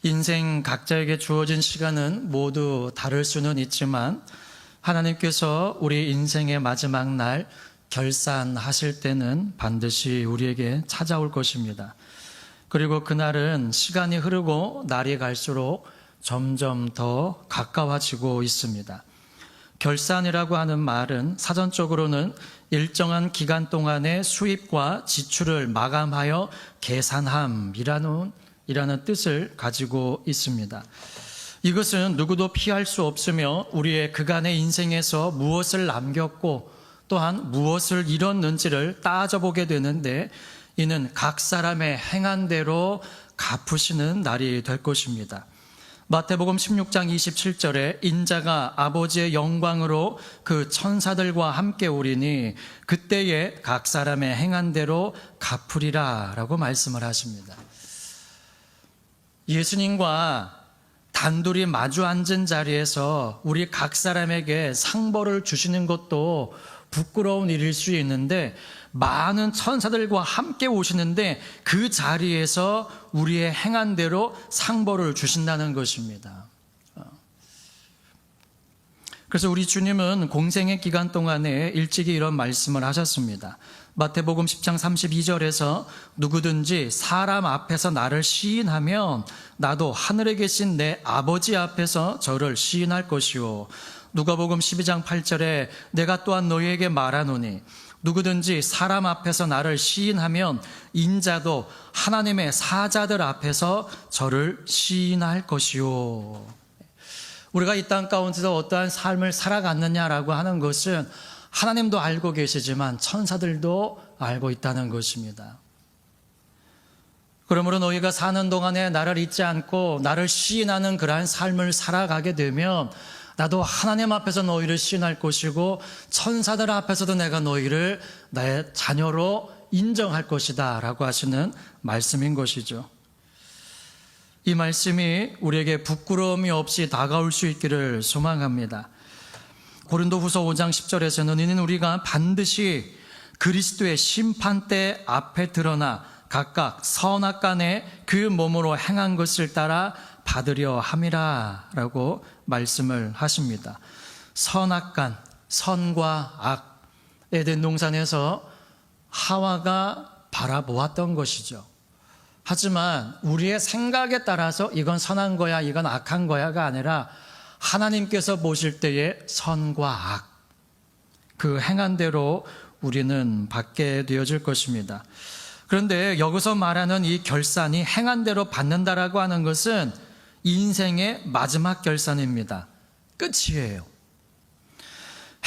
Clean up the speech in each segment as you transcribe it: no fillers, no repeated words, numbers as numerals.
인생 각자에게 주어진 시간은 모두 다를 수는 있지만 하나님께서 우리 인생의 마지막 날 결산하실 때는 반드시 우리에게 찾아올 것입니다. 그리고 그날은 시간이 흐르고 날이 갈수록 점점 더 가까워지고 있습니다. 결산이라고 하는 말은 사전적으로는 일정한 기간 동안의 수입과 지출을 마감하여 계산함이라는 뜻을 가지고 있습니다. 이것은 누구도 피할 수 없으며 우리의 그간의 인생에서 무엇을 남겼고 또한 무엇을 잃었는지를 따져보게 되는데 이는 각 사람의 행한 대로 갚으시는 날이 될 것입니다. 마태복음 16장 27절에 인자가 아버지의 영광으로 그 천사들과 함께 오리니 그때에 각 사람의 행한 대로 갚으리라 라고 말씀을 하십니다. 예수님과 단둘이 마주 앉은 자리에서 우리 각 사람에게 상벌을 주시는 것도 부끄러운 일일 수 있는데 많은 천사들과 함께 오시는데 그 자리에서 우리의 행한 대로 상벌을 주신다는 것입니다. 그래서 우리 주님은 공생의 기간 동안에 일찍이 이런 말씀을 하셨습니다. 마태복음 10장 32절에서 누구든지 사람 앞에서 나를 시인하면 나도 하늘에 계신 내 아버지 앞에서 저를 시인할 것이요. 누가복음 12장 8절에 내가 또한 너희에게 말하노니 누구든지 사람 앞에서 나를 시인하면 인자도 하나님의 사자들 앞에서 저를 시인할 것이요. 우리가 이 땅 가운데서 어떠한 삶을 살아갔느냐라고 하는 것은 하나님도 알고 계시지만 천사들도 알고 있다는 것입니다. 그러므로 너희가 사는 동안에 나를 잊지 않고 나를 시인하는 그러한 삶을 살아가게 되면 나도 하나님 앞에서 너희를 시인할 것이고 천사들 앞에서도 내가 너희를 나의 자녀로 인정할 것이다 라고 하시는 말씀인 것이죠. 이 말씀이 우리에게 부끄러움이 없이 다가올 수 있기를 소망합니다. 고린도후서 5장 10절에서는 이는 우리가 반드시 그리스도의 심판대 앞에 드러나 각각 선악간에 그 몸으로 행한 것을 따라 받으려 함이라 라고 말씀을 하십니다. 선악간, 선과 악, 에덴 동산에서 하와가 바라보았던 것이죠. 하지만 우리의 생각에 따라서 이건 선한 거야, 이건 악한 거야가 아니라 하나님께서 보실 때의 선과 악, 그 행한 대로 우리는 받게 되어질 것입니다. 그런데 여기서 말하는 이 결산이 행한 대로 받는다라고 하는 것은 인생의 마지막 결산입니다. 끝이에요.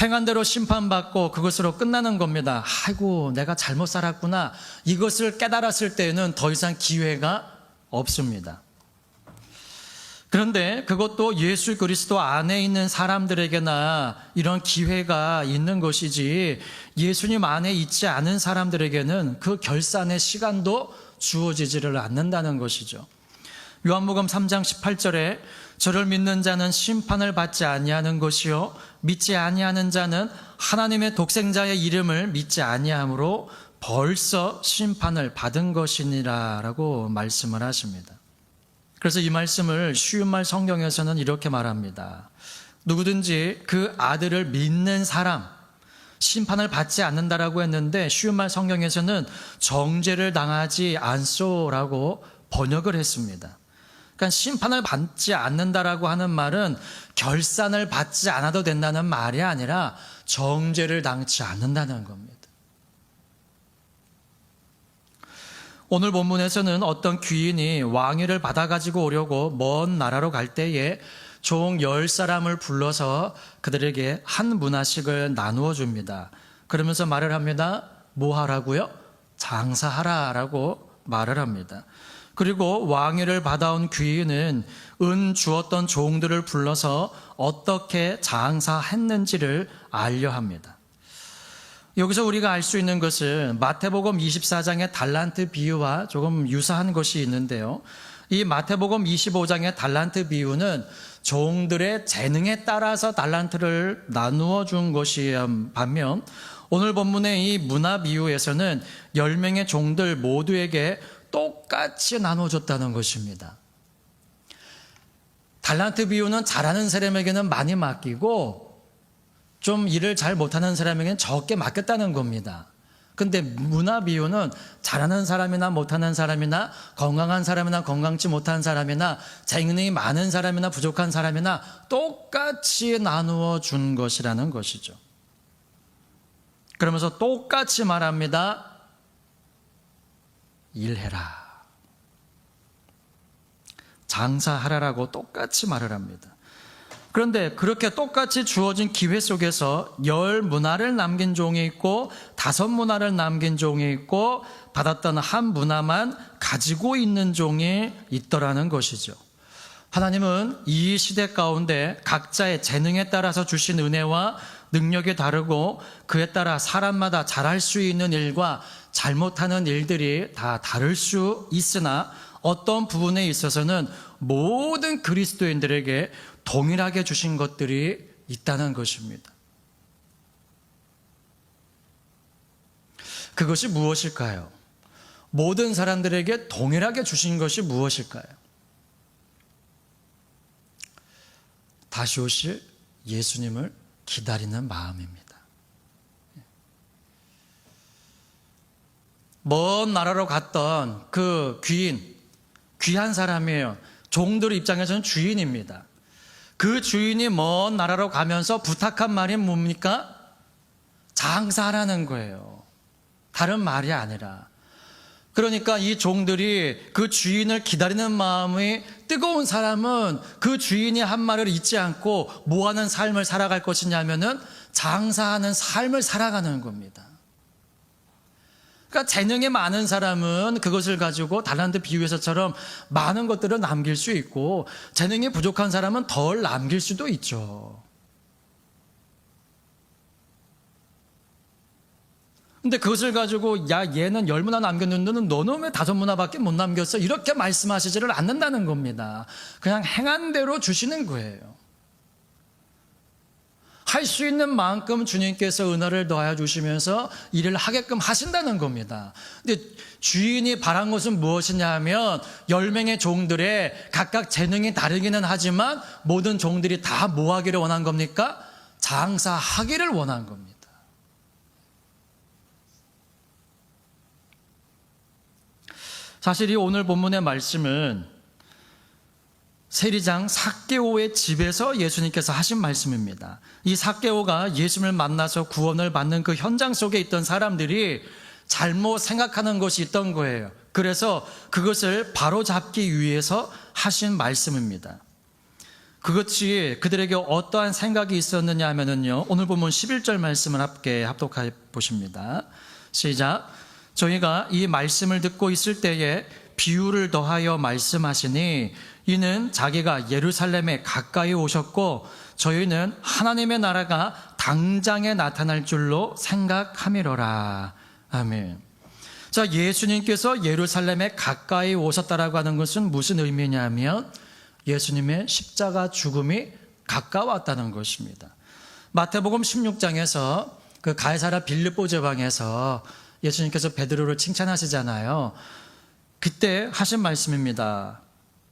행한 대로 심판받고 그것으로 끝나는 겁니다. 아이고 내가 잘못 살았구나. 이것을 깨달았을 때에는 더 이상 기회가 없습니다. 그런데 그것도 예수 그리스도 안에 있는 사람들에게나 이런 기회가 있는 것이지 예수님 안에 있지 않은 사람들에게는 그 결산의 시간도 주어지지를 않는다는 것이죠. 요한복음 3장 18절에 저를 믿는 자는 심판을 받지 아니하는 것이요 믿지 아니하는 자는 하나님의 독생자의 이름을 믿지 아니하므로 벌써 심판을 받은 것이니라 라고 말씀을 하십니다. 그래서 이 말씀을 쉬운 말 성경에서는 이렇게 말합니다. 누구든지 그 아들을 믿는 사람, 심판을 받지 않는다라고 했는데 쉬운 말 성경에서는 정죄를 당하지 않소라고 번역을 했습니다. 그러니까 심판을 받지 않는다라고 하는 말은 결산을 받지 않아도 된다는 말이 아니라 정죄를 당치 않는다는 겁니다. 오늘 본문에서는 어떤 귀인이 왕위를 받아가지고 오려고 먼 나라로 갈 때에 종 10사람을 불러서 그들에게 한 문화씩을 나누어 줍니다. 그러면서 말을 합니다. 뭐 하라고요? 장사하라라고 말을 합니다. 그리고 왕위를 받아온 귀인은 은 주었던 종들을 불러서 어떻게 장사했는지를 알려 합니다. 여기서 우리가 알 수 있는 것은 마태복음 24장의 달란트 비유와 조금 유사한 것이 있는데요. 이 마태복음 25장의 달란트 비유는 종들의 재능에 따라서 달란트를 나누어 준 것이 반면 오늘 본문의 이 문화 비유에서는 10명의 종들 모두에게 똑같이 나눠줬다는 것입니다. 달란트 비유는 잘하는 사람에게는 많이 맡기고 좀 일을 잘 못하는 사람에게는 적게 맡겼다는 겁니다. 근데 문화 비유는 잘하는 사람이나 못하는 사람이나 건강한 사람이나 건강치 못한 사람이나 재능이 많은 사람이나 부족한 사람이나 똑같이 나누어 준 것이라는 것이죠. 그러면서 똑같이 말합니다. 일해라. 장사하라라고 똑같이 말을 합니다. 그런데 그렇게 똑같이 주어진 기회 속에서 10문화를 남긴 종이 있고 5문화를 남긴 종이 있고 받았던 한 문화만 가지고 있는 종이 있더라는 것이죠. 하나님은 이 시대 가운데 각자의 재능에 따라서 주신 은혜와 능력이 다르고 그에 따라 사람마다 잘할 수 있는 일과 잘못하는 일들이 다 다를 수 있으나 어떤 부분에 있어서는 모든 그리스도인들에게 동일하게 주신 것들이 있다는 것입니다. 그것이 무엇일까요? 모든 사람들에게 동일하게 주신 것이 무엇일까요? 다시 오실 예수님을 기다리는 마음입니다. 먼 나라로 갔던 그 귀한 사람이에요. 종들 입장에서는 주인입니다. 그 주인이 먼 나라로 가면서 부탁한 말이 뭡니까? 장사하라는 거예요. 다른 말이 아니라. 그러니까 이 종들이 그 주인을 기다리는 마음이 뜨거운 사람은 그 주인이 한 말을 잊지 않고 뭐 하는 삶을 살아갈 것이냐면은 장사하는 삶을 살아가는 겁니다. 그러니까 재능이 많은 사람은 그것을 가지고 달란트 비유에서처럼 많은 것들을 남길 수 있고 재능이 부족한 사람은 덜 남길 수도 있죠. 근데 그것을 가지고 야 얘는 10문화 남겼는데 너는 왜 5문화밖에 못 남겼어? 이렇게 말씀하시지를 않는다는 겁니다. 그냥 행한 대로 주시는 거예요. 할 수 있는 만큼 주님께서 은혜를 더하여 주시면서 일을 하게끔 하신다는 겁니다. 근데 주인이 바란 것은 무엇이냐 하면 10명의 종들의 각각 재능이 다르기는 하지만 모든 종들이 다 뭐 하기를 원한 겁니까? 장사하기를 원한 겁니다. 사실 이 오늘 본문의 말씀은 세리장 삭개오의 집에서 예수님께서 하신 말씀입니다. 이 삭개오가 예수님을 만나서 구원을 받는 그 현장 속에 있던 사람들이 잘못 생각하는 것이 있던 거예요. 그래서 그것을 바로잡기 위해서 하신 말씀입니다. 그것이 그들에게 어떠한 생각이 있었느냐 하면요, 오늘 보면 11절 말씀을 함께 합독해 보십니다. 시작. 저희가 이 말씀을 듣고 있을 때에 비유를 더하여 말씀하시니 이는 자기가 예루살렘에 가까이 오셨고 저희는 하나님의 나라가 당장에 나타날 줄로 생각함이로라. 아멘. 자, 예수님께서 예루살렘에 가까이 오셨다라고 하는 것은 무슨 의미냐면 예수님의 십자가 죽음이 가까웠다는 것입니다. 마태복음 16장에서 그 가이사랴 빌립보 제방에서 예수님께서 베드로를 칭찬하시잖아요. 그때 하신 말씀입니다.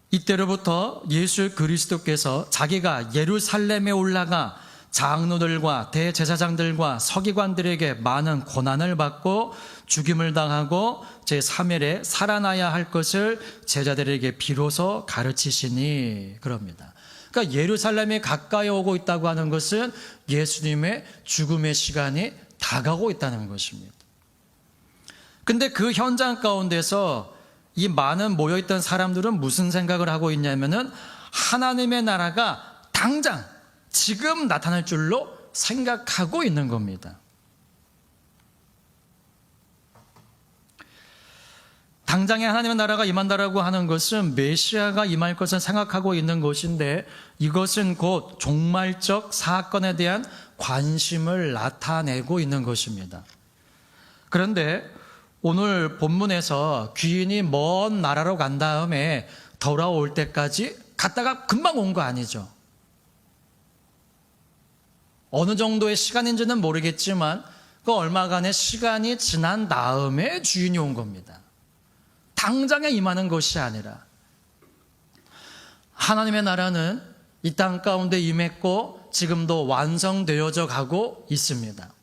이때로부터 예수 그리스도께서 자기가 예루살렘에 올라가 장로들과 대제사장들과 서기관들에게 많은 고난을 받고 죽임을 당하고 제3일에 살아나야 할 것을 제자들에게 비로소 가르치시니 그럽니다. 그러니까 예루살렘에 가까이 오고 있다고 하는 것은 예수님의 죽음의 시간이 다가오고 있다는 것입니다. 근데 그 현장 가운데서 이 많은 모여있던 사람들은 무슨 생각을 하고 있냐면은 하나님의 나라가 당장 지금 나타날 줄로 생각하고 있는 겁니다. 당장에 하나님의 나라가 임한다라고 하는 것은 메시아가 임할 것을 생각하고 있는 것인데 이것은 곧 종말적 사건에 대한 관심을 나타내고 있는 것입니다. 그런데 오늘 본문에서 귀인이 먼 나라로 간 다음에 돌아올 때까지 갔다가 금방 온 거 아니죠. 어느 정도의 시간인지는 모르겠지만 그 얼마간의 시간이 지난 다음에 주인이 온 겁니다. 당장에 임하는 것이 아니라 하나님의 나라는 이 땅 가운데 임했고 지금도 완성되어져 가고 있습니다.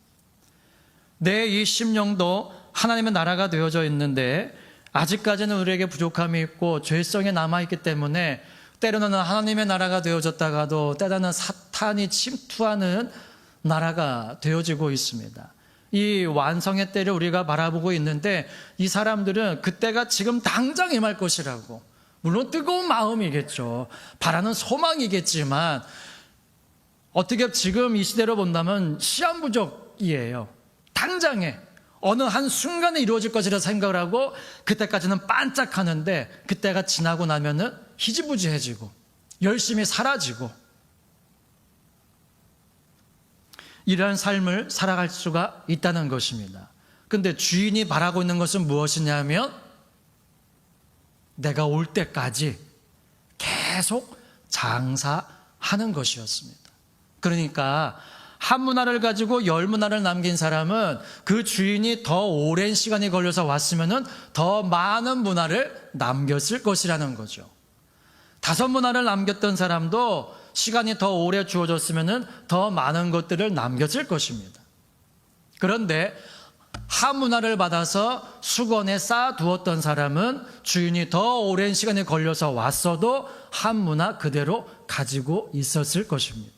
내 이 심령도 하나님의 나라가 되어져 있는데 아직까지는 우리에게 부족함이 있고 죄성이 남아있기 때문에 때로는 하나님의 나라가 되어졌다가도 때로는 사탄이 침투하는 나라가 되어지고 있습니다. 이 완성의 때를 우리가 바라보고 있는데 이 사람들은 그때가 지금 당장 임할 것이라고, 물론 뜨거운 마음이겠죠. 바라는 소망이겠지만 어떻게 지금 이 시대로 본다면 시한부적이에요. 당장에 어느 한 순간에 이루어질 것이라 생각을 하고 그때까지는 반짝하는데 그때가 지나고 나면은 희지부지해지고 열심히 사라지고 이러한 삶을 살아갈 수가 있다는 것입니다. 근데 주인이 바라고 있는 것은 무엇이냐면 내가 올 때까지 계속 장사하는 것이었습니다. 그러니까 한 문화를 가지고 10문화를 남긴 사람은 그 주인이 더 오랜 시간이 걸려서 왔으면은 더 많은 문화를 남겼을 것이라는 거죠. 5문화를 남겼던 사람도 시간이 더 오래 주어졌으면은 더 많은 것들을 남겼을 것입니다. 그런데 한 문화를 받아서 수건에 쌓아두었던 사람은 주인이 더 오랜 시간이 걸려서 왔어도 한 문화 그대로 가지고 있었을 것입니다.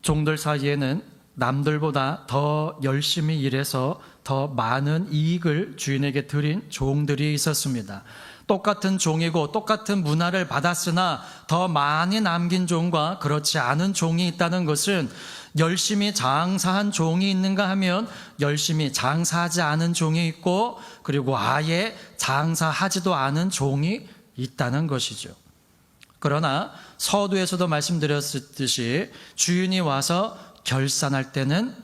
종들 사이에는 남들보다 더 열심히 일해서 더 많은 이익을 주인에게 드린 종들이 있었습니다. 똑같은 종이고 똑같은 문화를 받았으나 더 많이 남긴 종과 그렇지 않은 종이 있다는 것은 열심히 장사한 종이 있는가 하면 열심히 장사하지 않은 종이 있고 그리고 아예 장사하지도 않은 종이 있다는 것이죠. 그러나 서두에서도 말씀드렸듯이 주인이 와서 결산할 때는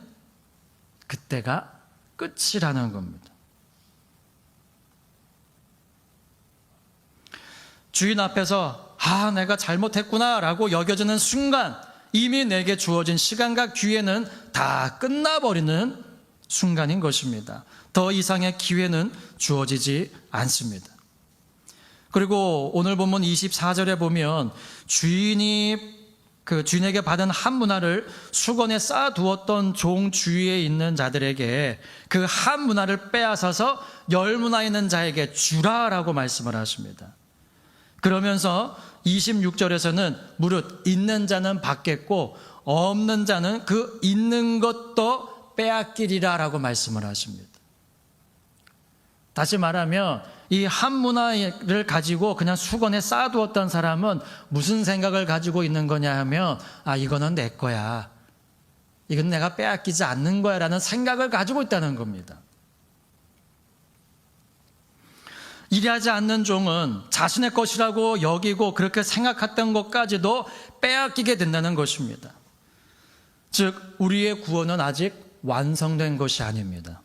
그때가 끝이라는 겁니다. 주인 앞에서 내가 잘못했구나 라고 여겨지는 순간 이미 내게 주어진 시간과 기회는 다 끝나버리는 순간인 것입니다. 더 이상의 기회는 주어지지 않습니다. 그리고 오늘 본문 24절에 보면 주인에게 받은 한 문화를 수건에 쌓아두었던 종 주위에 있는 자들에게 그 한 문화를 빼앗아서 10문화 있는 자에게 주라라고 말씀을 하십니다. 그러면서 26절에서는 무릇 있는 자는 받겠고 없는 자는 그 있는 것도 빼앗기리라 라고 말씀을 하십니다. 다시 말하면 이 한 문화를 가지고 그냥 수건에 쌓아두었던 사람은 무슨 생각을 가지고 있는 거냐 하면 이거는 내 거야, 이건 내가 빼앗기지 않는 거야 라는 생각을 가지고 있다는 겁니다. 일하지 않는 종은 자신의 것이라고 여기고 그렇게 생각했던 것까지도 빼앗기게 된다는 것입니다. 즉 우리의 구원은 아직 완성된 것이 아닙니다.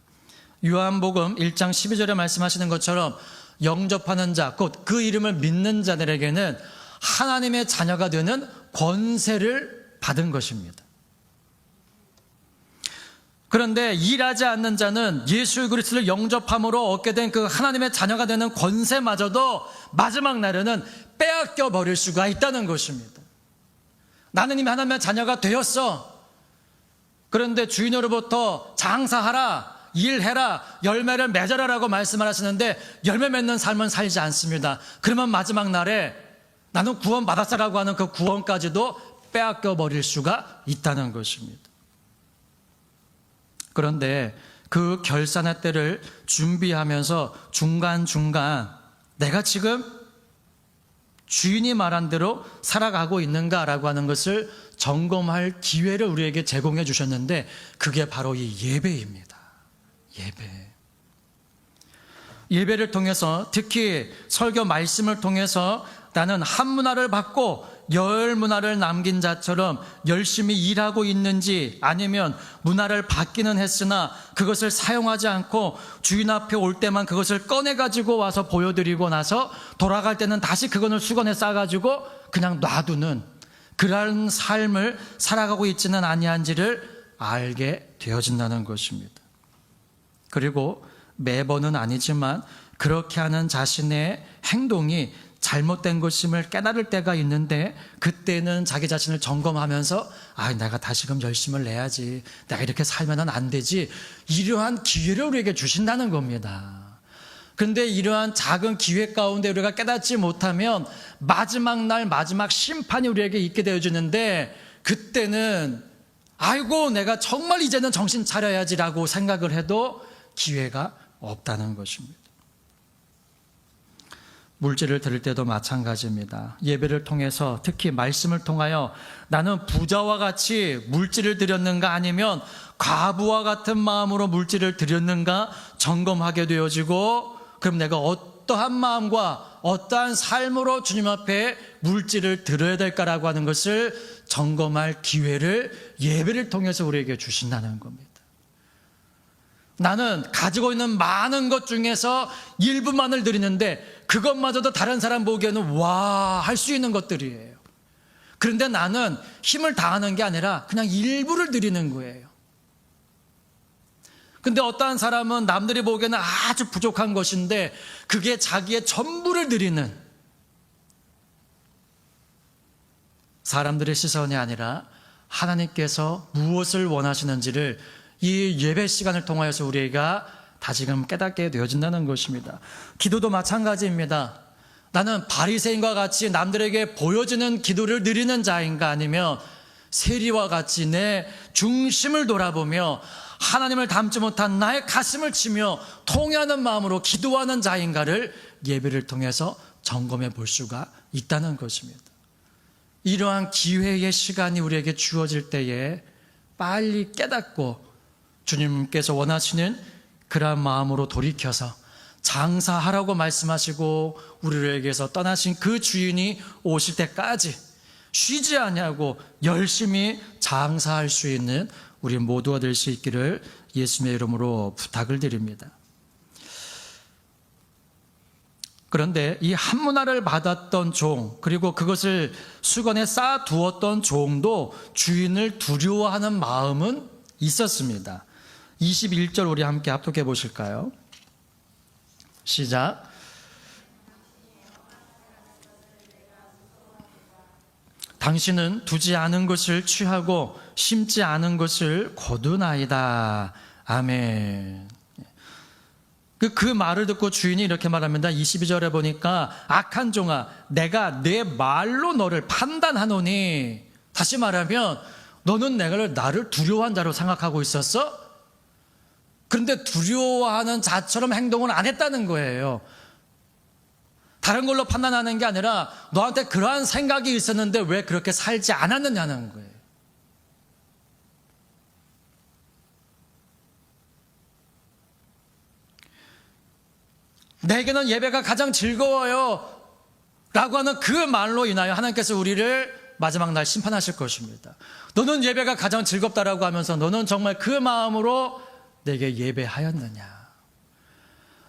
요한복음 1장 12절에 말씀하시는 것처럼 영접하는 자, 곧 그 이름을 믿는 자들에게는 하나님의 자녀가 되는 권세를 받은 것입니다. 그런데 일하지 않는 자는 예수 그리스도를 영접함으로 얻게 된 그 하나님의 자녀가 되는 권세마저도 마지막 날에는 빼앗겨 버릴 수가 있다는 것입니다. 나는 이미 하나님의 자녀가 되었어. 그런데 주인으로부터 장사하라, 일해라, 열매를 맺어라라고 말씀을 하시는데 열매 맺는 삶은 살지 않습니다. 그러면 마지막 날에 나는 구원 받았다라고 하는 그 구원까지도 빼앗겨 버릴 수가 있다는 것입니다. 그런데 그 결산의 때를 준비하면서 중간중간 내가 지금 주인이 말한 대로 살아가고 있는가라고 하는 것을 점검할 기회를 우리에게 제공해 주셨는데 그게 바로 이 예배입니다. 예배를 통해서, 특히 설교 말씀을 통해서 나는 한 문화를 받고 10문화를 남긴 자처럼 열심히 일하고 있는지, 아니면 문화를 받기는 했으나 그것을 사용하지 않고 주인 앞에 올 때만 그것을 꺼내가지고 와서 보여드리고 나서 돌아갈 때는 다시 그것을 수건에 싸가지고 그냥 놔두는 그런 삶을 살아가고 있지는 아니한지를 알게 되어진다는 것입니다. 그리고 매번은 아니지만 그렇게 하는 자신의 행동이 잘못된 것임을 깨달을 때가 있는데, 그때는 자기 자신을 점검하면서 내가 다시금 열심을 내야지, 내가 이렇게 살면 안 되지, 이러한 기회를 우리에게 주신다는 겁니다. 근데 이러한 작은 기회 가운데 우리가 깨닫지 못하면 마지막 날 마지막 심판이 우리에게 있게 되어지는데, 그때는 내가 정말 이제는 정신 차려야지라고 생각을 해도 기회가 없다는 것입니다. 물질을 드릴 때도 마찬가지입니다. 예배를 통해서, 특히 말씀을 통하여 나는 부자와 같이 물질을 드렸는가, 아니면 과부와 같은 마음으로 물질을 드렸는가 점검하게 되어지고, 그럼 내가 어떠한 마음과 어떠한 삶으로 주님 앞에 물질을 드려야 될까라고 하는 것을 점검할 기회를 예배를 통해서 우리에게 주신다는 겁니다. 나는 가지고 있는 많은 것 중에서 일부만을 드리는데 그것마저도 다른 사람 보기에는 할 수 있는 것들이에요. 그런데 나는 힘을 다하는 게 아니라 그냥 일부를 드리는 거예요. 근데 어떠한 사람은 남들이 보기에는 아주 부족한 것인데 그게 자기의 전부를 드리는, 사람들의 시선이 아니라 하나님께서 무엇을 원하시는지를 이 예배 시간을 통하여서 우리가 다시금 깨닫게 되어진다는 것입니다. 기도도 마찬가지입니다. 나는 바리새인과 같이 남들에게 보여지는 기도를 드리는 자인가, 아니면 세리와 같이 내 중심을 돌아보며 하나님을 닮지 못한 나의 가슴을 치며 통회하는 마음으로 기도하는 자인가를 예배를 통해서 점검해 볼 수가 있다는 것입니다. 이러한 기회의 시간이 우리에게 주어질 때에 빨리 깨닫고 주님께서 원하시는 그러한 마음으로 돌이켜서 장사하라고 말씀하시고 우리에게서 떠나신 그 주인이 오실 때까지 쉬지 아니하고 열심히 장사할 수 있는 우리 모두가 될 수 있기를 예수님의 이름으로 부탁을 드립니다. 그런데 이 한 문화를 받았던 종, 그리고 그것을 수건에 쌓아두었던 종도 주인을 두려워하는 마음은 있었습니다. 21절 우리 함께 합독해 보실까요? 시작. 당신은 두지 않은 것을 취하고 심지 않은 것을 거두나이다. 아멘. 그 말을 듣고 주인이 이렇게 말합니다. 22절에 보니까 악한 종아, 내가 내 말로 너를 판단하노니, 다시 말하면 너는 나를 두려워한 자로 생각하고 있었어? 그런데 두려워하는 자처럼 행동을 안 했다는 거예요. 다른 걸로 판단하는 게 아니라 너한테 그러한 생각이 있었는데 왜 그렇게 살지 않았느냐는 거예요. 내게는 예배가 가장 즐거워요 라고 하는 그 말로 인하여 하나님께서 우리를 마지막 날 심판하실 것입니다. 너는 예배가 가장 즐겁다라고 하면서 너는 정말 그 마음으로 내게 예배하였느냐?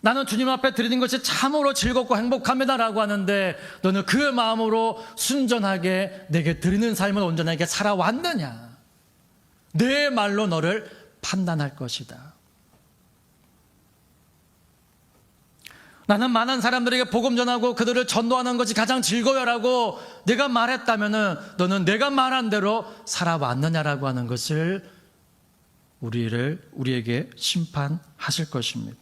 나는 주님 앞에 드리는 것이 참으로 즐겁고 행복합니다라고 하는데 너는 그 마음으로 순전하게 내게 드리는 삶을 온전하게 살아왔느냐? 내 말로 너를 판단할 것이다. 나는 많은 사람들에게 복음 전하고 그들을 전도하는 것이 가장 즐거워라고 내가 말했다면은 너는 내가 말한 대로 살아왔느냐라고 하는 것을 우리에게 심판하실 것입니다.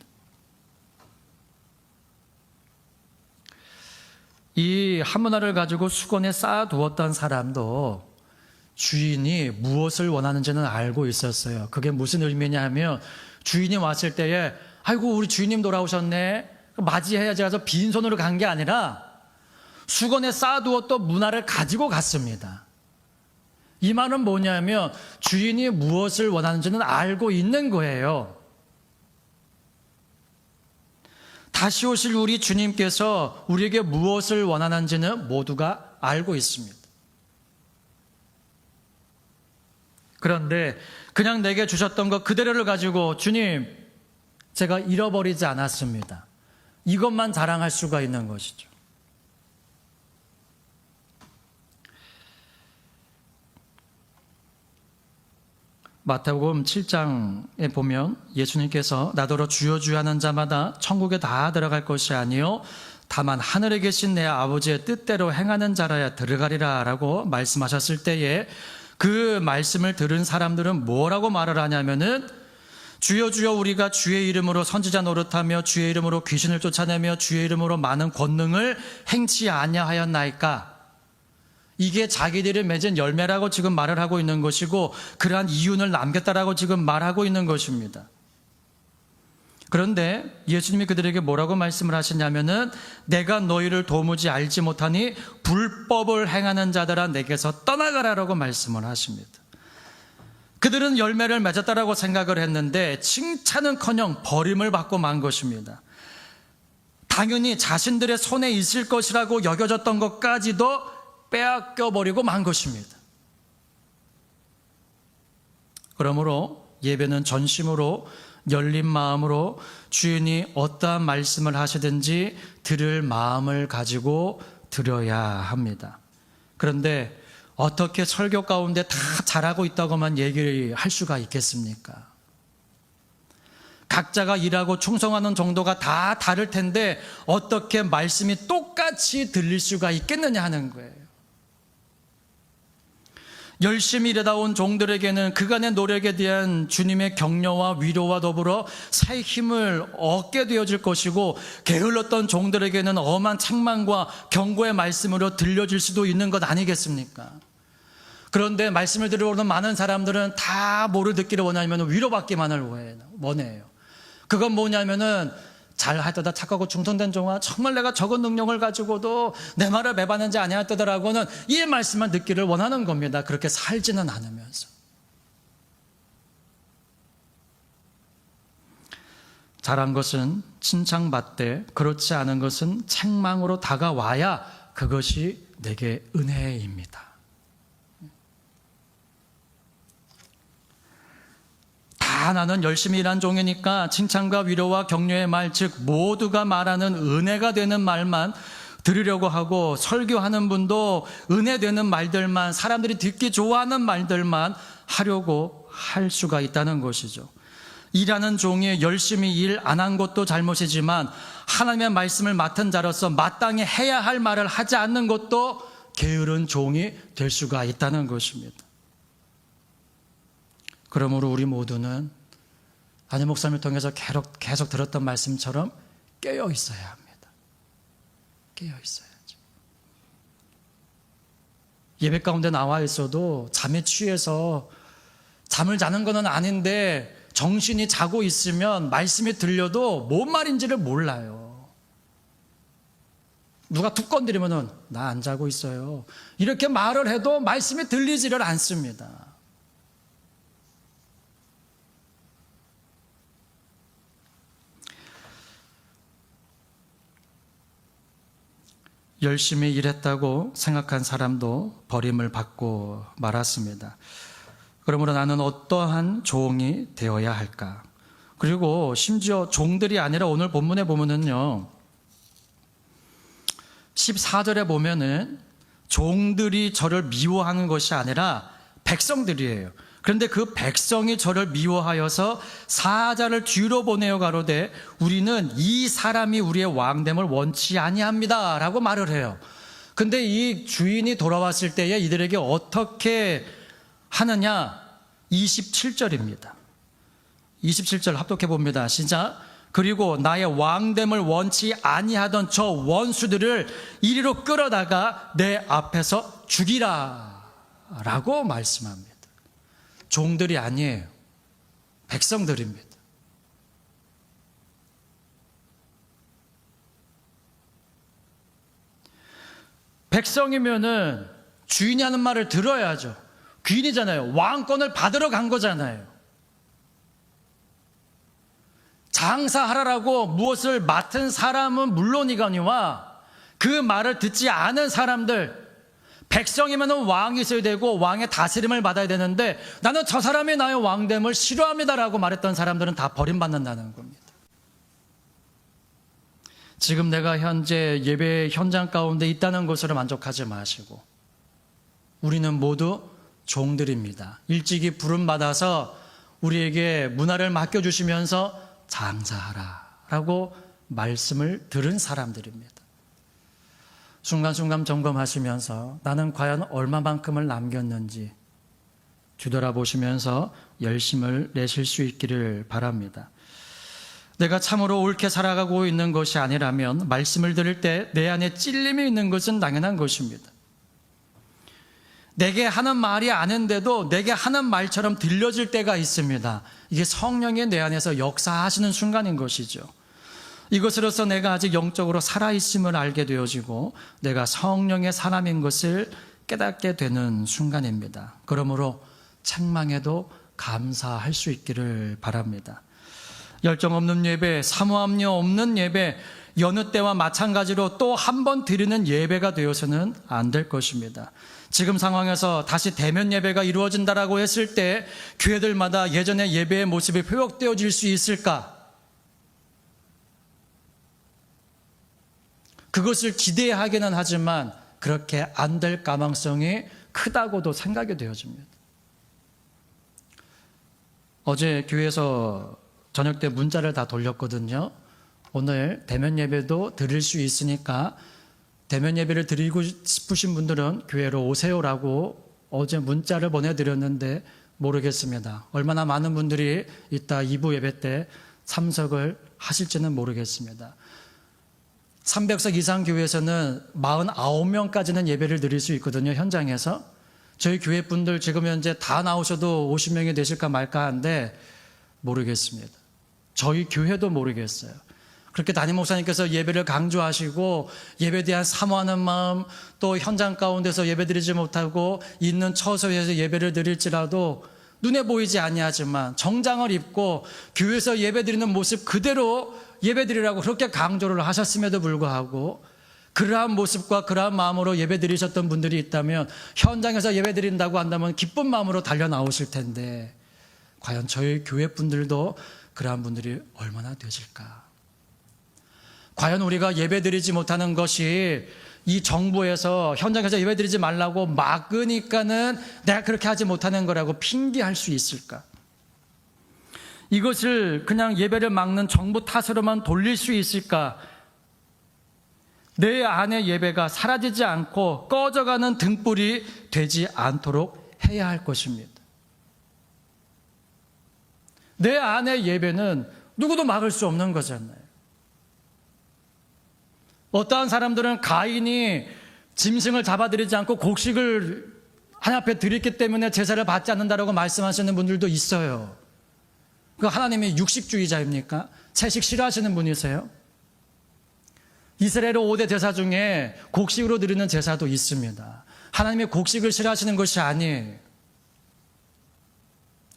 이 한 문화를 가지고 수건에 쌓아두었던 사람도 주인이 무엇을 원하는지는 알고 있었어요. 그게 무슨 의미냐 하면 주인이 왔을 때에 아이고 우리 주인님 돌아오셨네 맞이해야지 해서 빈손으로 간 게 아니라 수건에 쌓아두었던 문화를 가지고 갔습니다. 이 말은 뭐냐면 주인이 무엇을 원하는지는 알고 있는 거예요. 다시 오실 우리 주님께서 우리에게 무엇을 원하는지는 모두가 알고 있습니다. 그런데 그냥 내게 주셨던 것 그대로를 가지고 주님, 제가 잃어버리지 않았습니다. 이것만 자랑할 수가 있는 것이죠. 마태복음 7장에 보면 예수님께서 나더러 주여 주여 하는 자마다 천국에 다 들어갈 것이 아니요 다만 하늘에 계신 내 아버지의 뜻대로 행하는 자라야 들어가리라 라고 말씀하셨을 때에 그 말씀을 들은 사람들은 뭐라고 말을 하냐면은 주여 주여 우리가 주의 이름으로 선지자 노릇하며 주의 이름으로 귀신을 쫓아내며 주의 이름으로 많은 권능을 행치 아니하였나이까. 이게 자기들이 맺은 열매라고 지금 말을 하고 있는 것이고 그러한 이윤을 남겼다라고 지금 말하고 있는 것입니다. 그런데 예수님이 그들에게 뭐라고 말씀을 하시냐면은 내가 너희를 도무지 알지 못하니 불법을 행하는 자들아 내게서 떠나가라라고 말씀을 하십니다. 그들은 열매를 맺었다라고 생각을 했는데 칭찬은커녕 버림을 받고 만 것입니다. 당연히 자신들의 손에 있을 것이라고 여겨졌던 것까지도 빼앗겨 버리고 만 것입니다. 그러므로 예배는 전심으로 열린 마음으로 주인이 어떠한 말씀을 하시든지 들을 마음을 가지고 들어야 합니다. 그런데 어떻게 설교 가운데 다 잘하고 있다고만 얘기를 할 수가 있겠습니까? 각자가 일하고 충성하는 정도가 다 다를 텐데 어떻게 말씀이 똑같이 들릴 수가 있겠느냐 하는 거예요. 열심히 일하다 온 종들에게는 그간의 노력에 대한 주님의 격려와 위로와 더불어 새 힘을 얻게 되어질 것이고 게을렀던 종들에게는 엄한 책망과 경고의 말씀으로 들려질 수도 있는 것 아니겠습니까? 그런데 말씀을 들어오는 많은 사람들은 다 뭐를 듣기를 원하냐면 위로받기만을 원해요. 그건 뭐냐면은 잘하다가 착하고 충성된 종아 정말 내가 적은 능력을 가지고도 내 말을 매받는지 아니하더라고는 이 말씀만 듣기를 원하는 겁니다. 그렇게 살지는 않으면서. 잘한 것은 칭찬받되 그렇지 않은 것은 책망으로 다가와야 그것이 내게 은혜입니다. 다 나는 열심히 일한 종이니까 칭찬과 위로와 격려의 말, 즉 모두가 말하는 은혜가 되는 말만 들으려고 하고 설교하는 분도 은혜 되는 말들만, 사람들이 듣기 좋아하는 말들만 하려고 할 수가 있다는 것이죠. 일하는 종이 열심히 일 안 한 것도 잘못이지만 하나님의 말씀을 맡은 자로서 마땅히 해야 할 말을 하지 않는 것도 게으른 종이 될 수가 있다는 것입니다. 그러므로 우리 모두는 안희 목사님을 통해서 계속 들었던 말씀처럼 깨어 있어야 합니다. 깨어 있어야죠. 예배 가운데 나와 있어도 잠에 취해서 잠을 자는 건 아닌데 정신이 자고 있으면 말씀이 들려도 뭔 말인지를 몰라요. 누가 툭 건드리면은 나 안 자고 있어요. 이렇게 말을 해도 말씀이 들리지를 않습니다. 열심히 일했다고 생각한 사람도 버림을 받고 말았습니다. 그러므로 나는 어떠한 종이 되어야 할까? 그리고 심지어 종들이 아니라 오늘 본문에 보면은요, 14절에 보면은 종들이 저를 미워하는 것이 아니라 백성들이에요. 그런데 그 백성이 저를 미워하여서 사자를 뒤로 보내어 가로되 우리는 이 사람이 우리의 왕됨을 원치 아니합니다 라고 말을 해요. 근데 이 주인이 돌아왔을 때에 이들에게 어떻게 하느냐? 27절입니다 27절 합독해 봅니다. 시작. 그리고 나의 왕됨을 원치 아니하던 저 원수들을 이리로 끌어다가 내 앞에서 죽이라 라고 말씀합니다. 종들이 아니에요. 백성들입니다. 백성이면은 주인이 하는 말을 들어야죠. 귀인이잖아요. 왕권을 받으러 간 거잖아요. 장사하라라고 무엇을 맡은 사람은 물론이거니와 그 말을 듣지 않은 사람들, 백성이면 왕이 있어야 되고 왕의 다스림을 받아야 되는데 나는 저 사람이 나의 왕됨을 싫어합니다라고 말했던 사람들은 다 버림받는다는 겁니다. 지금 내가 현재 예배 현장 가운데 있다는 것으로 만족하지 마시고 우리는 모두 종들입니다. 일찍이 부름받아서 우리에게 문화를 맡겨주시면서 장사하라라고 말씀을 들은 사람들입니다. 순간순간 점검하시면서 나는 과연 얼마만큼을 남겼는지 뒤돌아보시면서 열심을 내실 수 있기를 바랍니다. 내가 참으로 옳게 살아가고 있는 것이 아니라면 말씀을 들을 때 내 안에 찔림이 있는 것은 당연한 것입니다. 내게 하는 말이 아닌데도 내게 하는 말처럼 들려질 때가 있습니다. 이게 성령이 내 안에서 역사하시는 순간인 것이죠. 이것으로서 내가 아직 영적으로 살아있음을 알게 되어지고 내가 성령의 사람인 것을 깨닫게 되는 순간입니다. 그러므로 책망에도 감사할 수 있기를 바랍니다. 열정 없는 예배, 사모함이 없는 예배, 여느 때와 마찬가지로 또 한 번 드리는 예배가 되어서는 안 될 것입니다. 지금 상황에서 다시 대면 예배가 이루어진다라고 했을 때 교회들마다 예전의 예배의 모습이 회복되어질 수 있을까? 그것을 기대하기는 하지만 그렇게 안 될 가망성이 크다고도 생각이 되어집니다. 어제 교회에서 저녁 때 문자를 다 돌렸거든요. 오늘 대면 예배도 드릴 수 있으니까 대면 예배를 드리고 싶으신 분들은 교회로 오세요라고 어제 문자를 보내드렸는데 모르겠습니다. 얼마나 많은 분들이 이따 2부 예배 때 참석을 하실지는 모르겠습니다. 300석 이상 교회에서는 49명까지는 예배를 드릴 수 있거든요, 현장에서. 저희 교회 분들 지금 현재 다 나오셔도 50명이 되실까 말까 한데 모르겠습니다. 저희 교회도 모르겠어요. 그렇게 담임 목사님께서 예배를 강조하시고 예배에 대한 사모하는 마음, 또 현장 가운데서 예배드리지 못하고 있는 처소에서 예배를 드릴지라도 눈에 보이지 아니하지만 정장을 입고 교회에서 예배드리는 모습 그대로 예배드리라고 그렇게 강조를 하셨음에도 불구하고 그러한 모습과 그러한 마음으로 예배드리셨던 분들이 있다면 현장에서 예배드린다고 한다면 기쁜 마음으로 달려 나오실 텐데 과연 저희 교회 분들도 그러한 분들이 얼마나 되실까? 과연 우리가 예배드리지 못하는 것이 이 정부에서 현장에서 예배드리지 말라고 막으니까는 내가 그렇게 하지 못하는 거라고 핑계할 수 있을까? 이것을 그냥 예배를 막는 정부 탓으로만 돌릴 수 있을까? 내 안의 예배가 사라지지 않고 꺼져가는 등불이 되지 않도록 해야 할 것입니다. 내 안의 예배는 누구도 막을 수 없는 거잖아요. 어떠한 사람들은 가인이 짐승을 잡아들이지 않고 곡식을 하나님 앞에 드렸기 때문에 제사를 받지 않는다라고 말씀하시는 분들도 있어요. 그 하나님이 육식주의자입니까? 채식 싫어하시는 분이세요? 이스라엘의 5대 제사 중에 곡식으로 드리는 제사도 있습니다. 하나님이 곡식을 싫어하시는 것이 아니에요.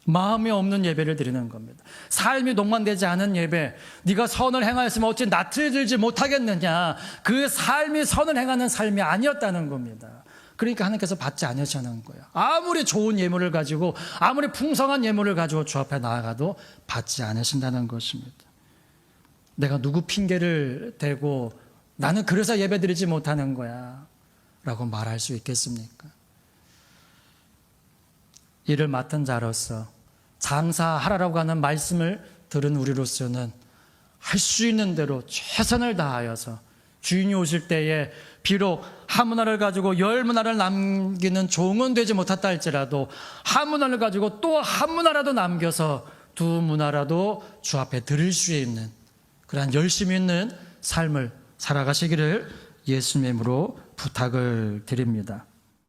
마음이 없는 예배를 드리는 겁니다. 삶이 농만되지 않은 예배, 네가 선을 행하였으면 어찌 나트를 들지 못하겠느냐. 그 삶이 선을 행하는 삶이 아니었다는 겁니다. 그러니까 하나님께서 받지 않으시는 거예요. 아무리 좋은 예물을 가지고 아무리 풍성한 예물을 가지고 주 앞에 나아가도 받지 않으신다는 것입니다. 내가 누구 핑계를 대고 나는 그래서 예배드리지 못하는 거야 라고 말할 수 있겠습니까? 일을 맡은 자로서 장사하라고 하는 말씀을 들은 우리로서는 할 수 있는 대로 최선을 다하여서 주인이 오실 때에 비록 한 문화를 가지고 10문화를 남기는 종은 되지 못했다 할지라도 한 문화를 가지고 또 한 문화라도 남겨서 2문화라도 주 앞에 드릴 수 있는 그러한 열심 있는 삶을 살아가시기를 예수님의 이름으로 부탁을 드립니다.